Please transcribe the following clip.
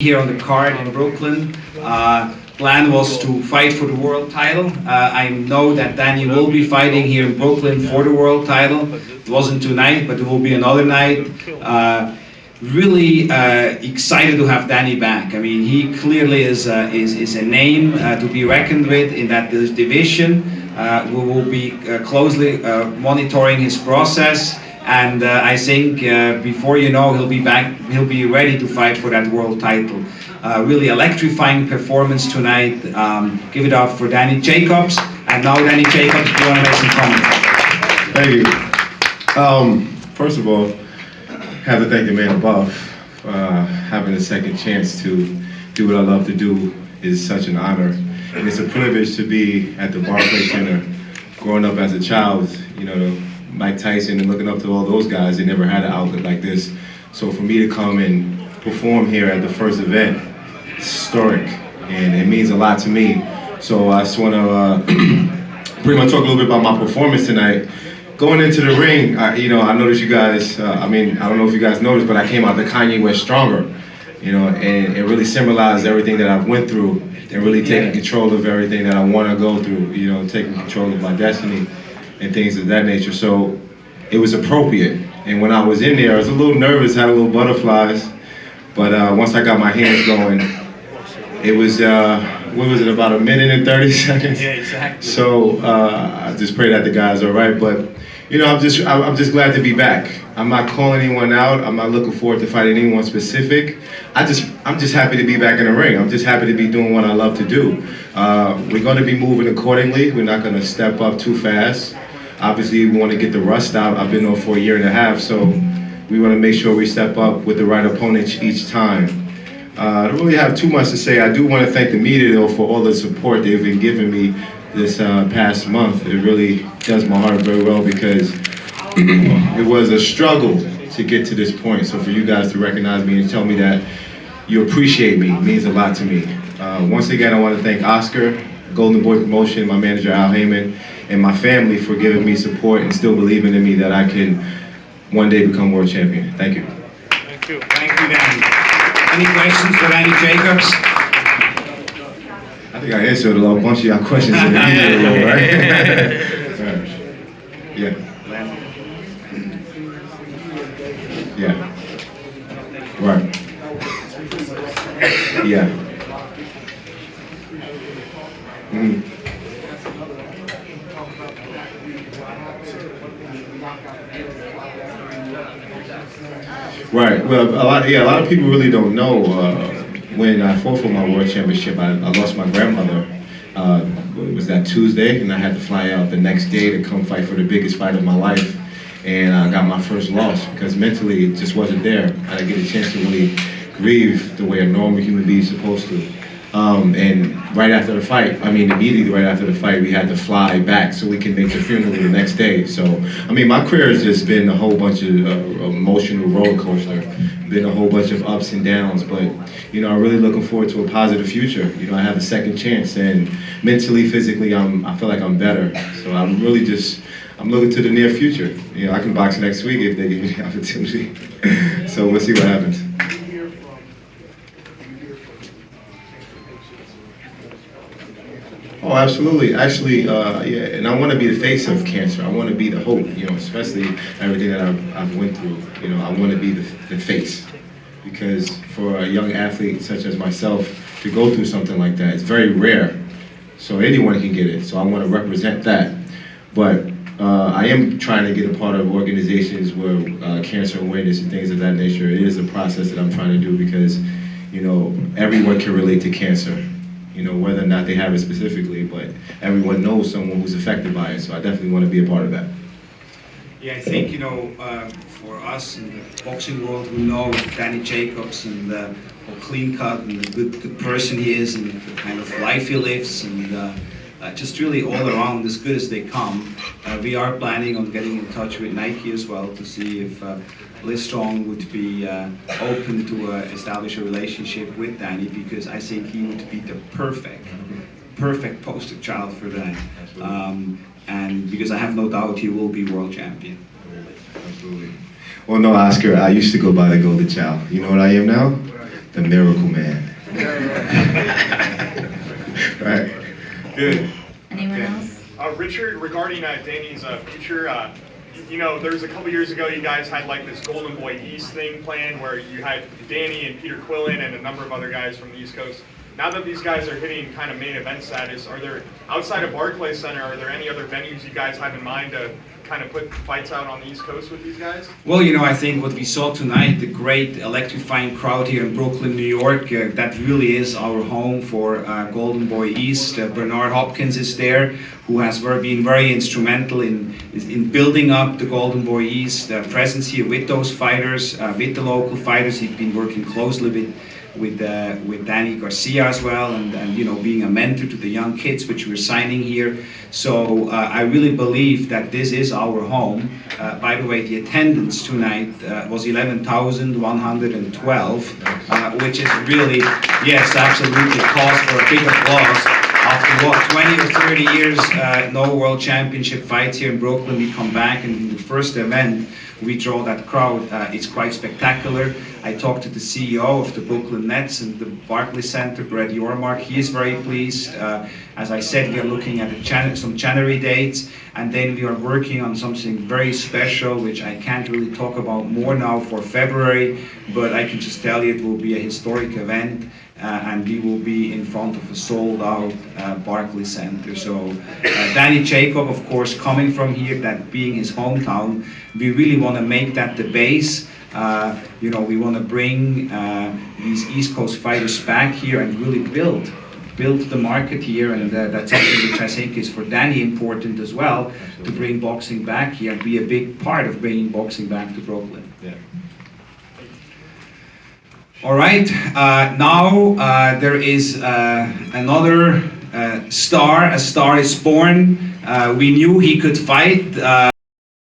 Here on the card in Brooklyn. Plan was to fight for the world title. I know that Danny will be fighting here in Brooklyn for the world title. It wasn't tonight, but it will be another night. Really excited to have Danny back. I mean, he clearly is a name to be reckoned with in that division. We will be closely monitoring his process. And I think before you know, he'll be back. He'll be ready to fight for that world title. Really electrifying performance tonight. Give it up for Danny Jacobs. And now, Danny Jacobs, do you want to make some comments? Thank you. First of all, I have to thank the man above. Having a second chance to do what I love to do is such an honor, and it's a privilege to be at the Barclays Center. Growing up as a child, you know, Mike Tyson and looking up to all those guys, they never had an outlet like this. So for me to come and perform here at the first event, it's historic, and it means a lot to me. So I just want to pretty much talk a little bit about my performance tonight. Going into the ring, I noticed you guys, I don't know if you guys noticed, but I came out the Kanye West stronger, and it really symbolized everything that I've went through and really taking control of everything that I want to go through, taking control of my destiny and things of that nature. So it was appropriate. And when I was in there, I was a little nervous, had a little butterflies, but once I got my hands going, it was, what was it, about 1minute and 30 seconds? Yeah, exactly. So I just pray that the guys are all right, but I'm just glad to be back. I'm not calling anyone out. I'm not looking forward to fighting anyone specific. I'm just happy to be back in the ring. I'm just happy to be doing what I love to do. We're going to be moving accordingly. We're not going to step up too fast. Obviously, we want to get the rust out. I've been on for 1.5 years, so we want to make sure we step up with the right opponent each time. I don't really have too much to say. I do want to thank the media, though, for all the support they've been giving me this past month. It really does my heart very well, because it was a struggle to get to this point. So for you guys to recognize me and tell me that you appreciate me means a lot to me. Once again, I want to thank Oscar, Golden Boy Promotion, my manager Al Heyman, and my family for giving me support and still believing in me that I can one day become world champion. Thank you. Thank you. Thank you, Danny. Any questions for Danny Jacobs? I think I answered a bunch of y'all questions in the video, right? Right. Yeah. Yeah. Right. Yeah. Right. Well, a lot of people really don't know. When I fought for my world championship, I lost my grandmother. It was that Tuesday, and I had to fly out the next day to come fight for the biggest fight of my life. And I got my first loss because mentally it just wasn't there. I didn't get a chance to really grieve the way a normal human being is supposed to. And right after the fight, immediately right after the fight, we had to fly back so we can make the funeral the next day. So, my career has just been a whole bunch of emotional roller coaster, been a whole bunch of ups and downs, but, I'm really looking forward to a positive future. I have a second chance, and mentally, physically, I feel like I'm better. So I'm looking to the near future. I can box next week if they give me the opportunity. So we'll see what happens. Oh, absolutely. Actually, yeah, and I want to be the face of cancer. I want to be the hope, especially everything that I've went through. I want to be the face. Because for a young athlete such as myself to go through something like that, it's very rare. So anyone can get it. So I want to represent that. But I am trying to get a part of organizations where cancer awareness and things of that nature. It is a process that I'm trying to do because, everyone can relate to cancer. Whether or not they have it specifically, but everyone knows someone who's affected by it, so I definitely want to be a part of that. Yeah, I think, for us in the boxing world who know Danny Jacobs and how clean cut and the good person he is and the kind of life he lives and just really all around as good as they come. We are planning on getting in touch with Nike as well to see if Liz Strong would be open to establish a relationship with Danny, because I think he would be the perfect poster child for that. And because I have no doubt he will be world champion. Absolutely. Well, no, Oscar, I used to go by the Golden Child. You know what I am now? the Miracle Man. Right. Good. Anyone else? Richard, regarding Danny's future, you know, there was a couple years ago you guys had like this Golden Boy East thing planned where you had Danny and Peter Quillen and a number of other guys from the East Coast. Now that these guys are hitting kind of main event status, are there, outside of Barclays Center, are there any other venues you guys have in mind to kind of put fights out on the East Coast with these guys? Well, you know, I think what we saw tonight, the great electrifying crowd here in Brooklyn, New York, that really is our home for Golden Boy East. Bernard Hopkins is there, who has been very instrumental in building up the Golden Boy East presence here with those fighters, with the local fighters. He's been working closely with Danny Garcia as well, and you know, being a mentor to the young kids, which we're signing here. So I really believe that this is our home. By the way, the attendance tonight was 11,112, which is really, yes, absolutely cause for a big applause. After what, 20 or 30 years, no world championship fights here in Brooklyn, we come back, and in the first event, we draw that crowd. It's quite spectacular. I talked to the CEO of the Brooklyn Nets and the Barclays Center, Brett Yormark. He is very pleased. As I said, we are looking at some January dates, and then we are working on something very special, which I can't really talk about more now for February, but I can just tell you it will be a historic event. And we will be in front of a sold-out Barclays Center. So Danny Jacob, of course, coming from here, that being his hometown, we really want to make that the base. You know, we want to bring these East Coast fighters back here and really build the market here, and that's something which I think is for Danny important as well, to bring boxing back here and be a big part of bringing boxing back to Brooklyn. Yeah. All right, now there is another star. A star is born. We knew he could fight.